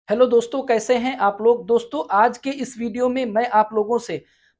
Hello दोस्तों, कैसे हैं आप लोग। दोस्तों, आज के इस वीडियो में मैं आप लोगों से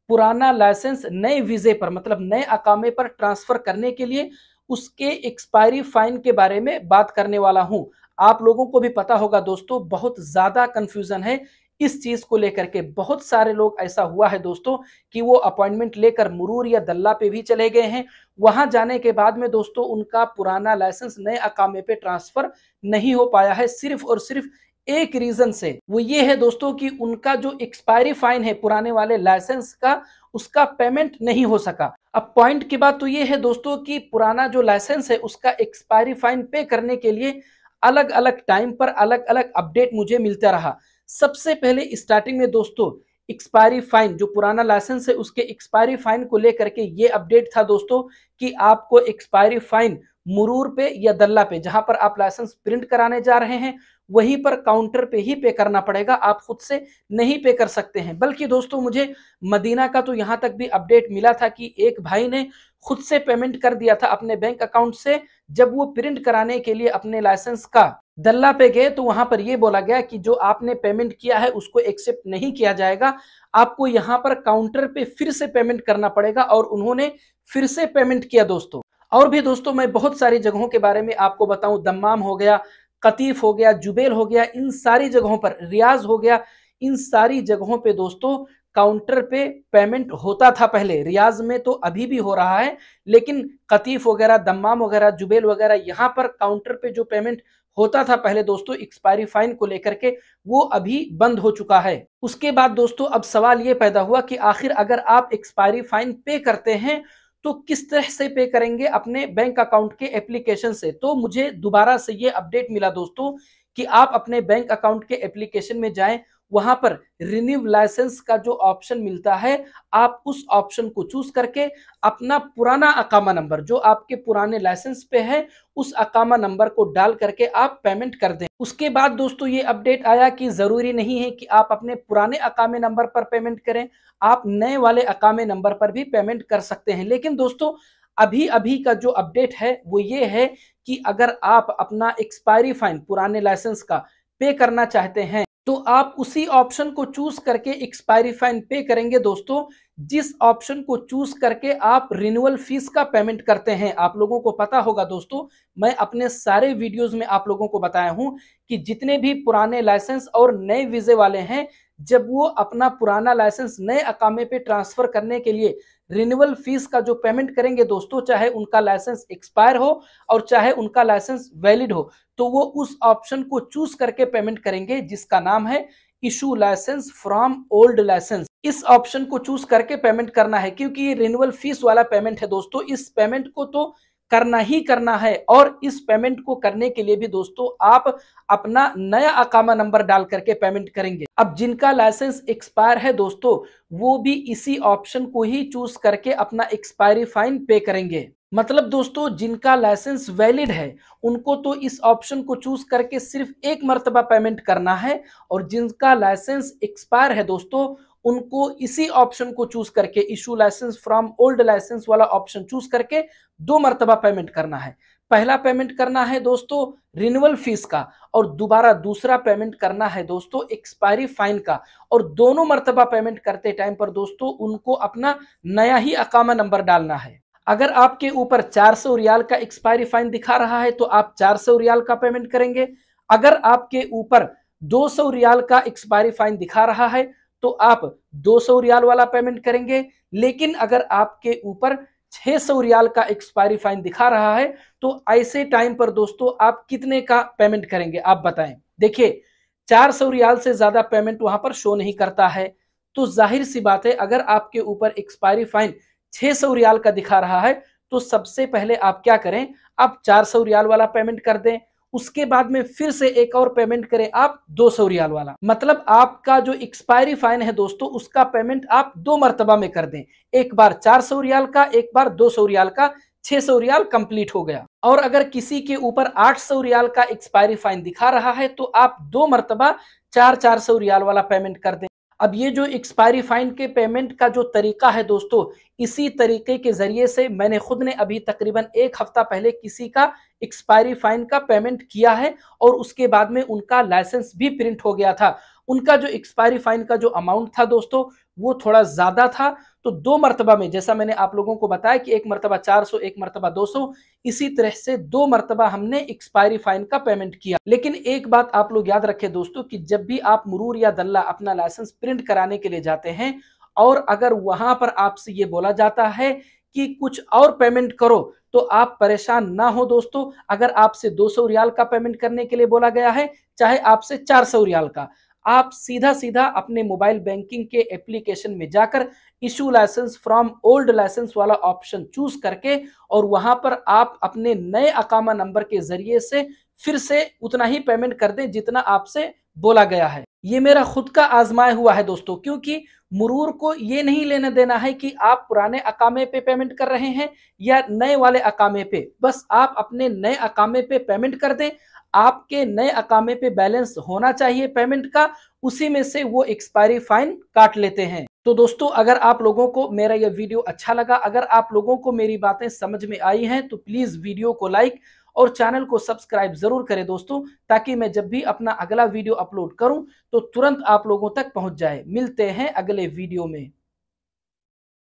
पुराना लाइसेंस नए वीजे पर मतलब नए अकामे पर ट्रांसफर करने के लिए उसके एक्सपायरी फाइन के बारे में बात करने वाला हूं। आप लोगों को भी पता होगा दोस्तों, बहुत ज्यादा कंफ्यूजन है इस चीज को लेकर के। बहुत सारे लोग ऐसा हुआ है दोस्तों कि वो अपॉइंटमेंट लेकर मुरूर या दल्ला पे भी चले गए हैं। वहां जाने के बाद में दोस्तों उनका पुराना लाइसेंस नए अकामे पे ट्रांसफर नहीं हो पाया है, सिर्फ और सिर्फ एक रीजन से। वो ये है दोस्तों कि उनका जो एक्सपायरी फाइन है पुराने वाले लाइसेंस का, उसका पेमेंट नहीं हो सका। अब पॉइंट की बात तो ये है दोस्तों कि पुराना जो लाइसेंस है उसका एक्सपायरी फाइन पे करने के लिए अलग अलग टाइम पर अलग अलग अपडेट मुझे मिलता रहा। सबसे पहले स्टार्टिंग में दोस्तों एक्सपायरी फाइन, जो पुराना लाइसेंस है उसके एक्सपायरी फाइन को लेकर के ये अपडेट था दोस्तों कि आपको एक्सपायरी फाइन मुरूर पे या दल्ला पे, जहां पर आप लाइसेंस प्रिंट कराने जा रहे हैं वहीं पर काउंटर पे ही पे करना पड़ेगा, आप खुद से नहीं पे कर सकते हैं। बल्कि दोस्तों मुझे मदीना का तो यहां तक भी अपडेट मिला था कि एक भाई ने खुद से पेमेंट कर दिया था अपने बैंक अकाउंट से। जब वो प्रिंट कराने के लिए अपने लाइसेंस का दल्ला पे गए तो वहां पर यह बोला गया कि जो आपने पेमेंट किया है उसको एक्सेप्ट नहीं किया जाएगा, आपको यहां पर काउंटर पे फिर से पेमेंट करना पड़ेगा। और उन्होंने फिर से पेमेंट किया दोस्तों। और भी दोस्तों मैं बहुत सारी जगहों के बारे में आपको बताऊं, दम्माम हो गया, कतीफ हो गया, जुबेल हो गया, इन सारी जगहों पर, रियाज हो गया, इन सारी जगहों पे दोस्तों काउंटर पे पेमेंट होता था पहले। रियाज में तो अभी भी हो रहा है, लेकिन कतीफ वगैरह, दम्माम वगैरह, जुबेल वगैरह यहाँ पर काउंटर पे जो पेमेंट होता था पहले दोस्तों एक्सपायरी फाइन को लेकर के, वो अभी बंद हो चुका है। उसके बाद दोस्तों अब सवाल ये पैदा हुआ कि आखिर अगर आप एक्सपायरी फाइन पे करते हैं तो किस तरह से पे करेंगे अपने बैंक अकाउंट के एप्लीकेशन से। तो मुझे दोबारा से ये अपडेट मिला दोस्तों कि आप अपने बैंक अकाउंट के एप्लीकेशन में जाएं, वहां पर रिन्यू लाइसेंस का जो ऑप्शन मिलता है, आप उस ऑप्शन को चूज करके अपना पुराना अकामा नंबर जो आपके पुराने लाइसेंस पे है, उस अकामा नंबर को डाल करके आप पेमेंट कर दें। उसके बाद दोस्तों ये अपडेट आया कि जरूरी नहीं है कि आप अपने पुराने अकामे नंबर पर पेमेंट करें, आप नए वाले अकामे नंबर पर भी पेमेंट कर सकते हैं। लेकिन दोस्तों अभी अभी का जो अपडेट है वो ये है कि अगर आप अपना एक्सपायरी फाइन पुराने लाइसेंस का पे करना चाहते हैं तो आप उसी ऑप्शन को चूज करके एक्सपायरी फाइन पे करेंगे दोस्तों, जिस ऑप्शन को चूज करके आप रिन्यूअल फीस का पेमेंट करते हैं। आप लोगों को पता होगा दोस्तों, मैं अपने सारे वीडियोस में आप लोगों को बताया हूं कि जितने भी पुराने लाइसेंस और नए वीजे वाले हैं, जब वो अपना पुराना लाइसेंस नए अकामे पे ट्रांसफर करने के लिए रिन्यूअल फीस का जो पेमेंट करेंगे दोस्तों, चाहे उनका लाइसेंस एक्सपायर हो और चाहे उनका लाइसेंस वैलिड हो, तो वो उस ऑप्शन को चूज करके पेमेंट करेंगे जिसका नाम है issue license from old license. इस ऑप्शन को चूज करके पेमेंट करना है, क्योंकि ये रिन्यूअल फीस वाला पेमेंट है दोस्तों। इस पेमेंट को तो करना ही करना है, और इस पेमेंट को करने के लिए भी दोस्तों आप अपना नया अकामा नंबर डाल करके पेमेंट करेंगे। अब जिनका लाइसेंस एक्सपायर है दोस्तों, वो भी इसी ऑप्शन को ही चूज करके अपना एक्सपायरी फाइन पे करेंगे। मतलब दोस्तों जिनका लाइसेंस वैलिड है उनको तो इस ऑप्शन को चूज करके सिर्फ एक मर्तबा पेमेंट करना है, और जिनका लाइसेंस एक्सपायर है दोस्तों उनको इसी ऑप्शन को चूज करके issue license from old license वाला ऑप्शन चूज करके दो मर्तबा पेमेंट करना है। पहला पेमेंट करना है दोस्तों रिन्यूअल फीस का, और दोबारा दूसरा पेमेंट करना है दोस्तों एक्सपायरी फाइन का। और दोनों मर्तबा पेमेंट करते टाइम पर दोस्तों उनको अपना नया ही अकामा नंबर डालना है। अगर आपके ऊपर 400 रियाल का एक्सपायरी फाइन दिखा रहा है तो आप 400 रियाल का पेमेंट करेंगे। अगर आपके ऊपर 200 रियाल का एक्सपायरी फाइन दिखा रहा है तो आप 200 रियाल वाला पेमेंट करेंगे। लेकिन अगर आपके ऊपर 600 रियाल का एक्सपायरी फाइन दिखा रहा है तो ऐसे टाइम पर दोस्तों आप कितने का पेमेंट करेंगे, आप बताएं। देखिए 400 रियाल से ज्यादा पेमेंट वहां पर शो नहीं करता है, तो जाहिर सी बात है अगर आपके ऊपर एक्सपायरी फाइन 600 रियाल का दिखा रहा है तो सबसे पहले आप क्या करें, आप 400 रियाल वाला पेमेंट कर दें। उसके बाद में फिर से एक और पेमेंट करें आप 200 रियाल वाला। मतलब आपका जो एक्सपायरी फाइन है दोस्तों उसका पेमेंट आप दो मर्तबा में कर दें, एक बार 400 रियाल का, एक बार 200 रियाल का। 600 रियाल कंप्लीट हो गया। और अगर किसी के ऊपर 800 रियाल का एक्सपायरी फाइन दिखा रहा है तो आप दो मर्तबा 400 रियाल वाला पेमेंट कर दें। अब ये जो एक्सपायरी फाइन के पेमेंट का जो तरीका है दोस्तों, इसी तरीके के जरिए से मैंने खुद ने अभी तकरीबन एक हफ्ता पहले किसी का एक्सपायरी फाइन का पेमेंट किया है और उसके बाद में उनका लाइसेंस भी प्रिंट हो गया था। उनका जो एक्सपायरी फाइन का जो अमाउंट था दोस्तों वो थोड़ा ज्यादा था। तो 2 मर्तबा में, जैसा मैंने आप लोगों को बताया कि एक मर्तबा 400, एक मर्तबा 200, इसी तरह से 2 मर्तबा हमने एक्सपायरी फाइन का पेमेंट किया। लेकिन एक बात आप लोग याद रखें दोस्तों कि जब भी आप मुरूर या दल्ला अपना लाइसेंस प्रिंट कराने के लिए जाते हैं और अगर वहां पर आपसे ये बोला जाता है कि कुछ और पेमेंट करो, तो आप परेशान ना हो दोस्तों। अगर आपसे 200 रियाल का पेमेंट करने के लिए बोला गया है, चाहे आपसे 400 रियाल का, आप सीधा सीधा अपने मोबाइल बैंकिंग के एप्लीकेशन में जाकर issue license from old license वाला ऑप्शन चूज करके और वहां पर आप अपने नए अकामा नंबर के जरिए से फिर से उतना ही पेमेंट कर दें जितना आपसे बोला गया है। ये मेरा खुद का आजमाया हुआ है दोस्तों, क्योंकि मुरूर को ये नहीं लेना देना है कि आप पुराने अकामे पे पेमेंट कर रहे हैं या नए वाले अकामे पे। बस आप अपने नए अकामे पे पेमेंट कर दें। आपके नए अकामे पे बैलेंस होना चाहिए पेमेंट का, उसी में से वो एक्सपायरी फाइन काट लेते हैं। तो दोस्तों अगर आप लोगों को मेरा यह वीडियो अच्छा लगा, अगर आप लोगों को मेरी बातें समझ में आई हैं, तो प्लीज वीडियो को लाइक और चैनल को सब्सक्राइब जरूर करें दोस्तों, ताकि मैं जब भी अपना अगला वीडियो अपलोड करूं तो तुरंत आप लोगों तक पहुंच जाए। मिलते हैं अगले वीडियो में।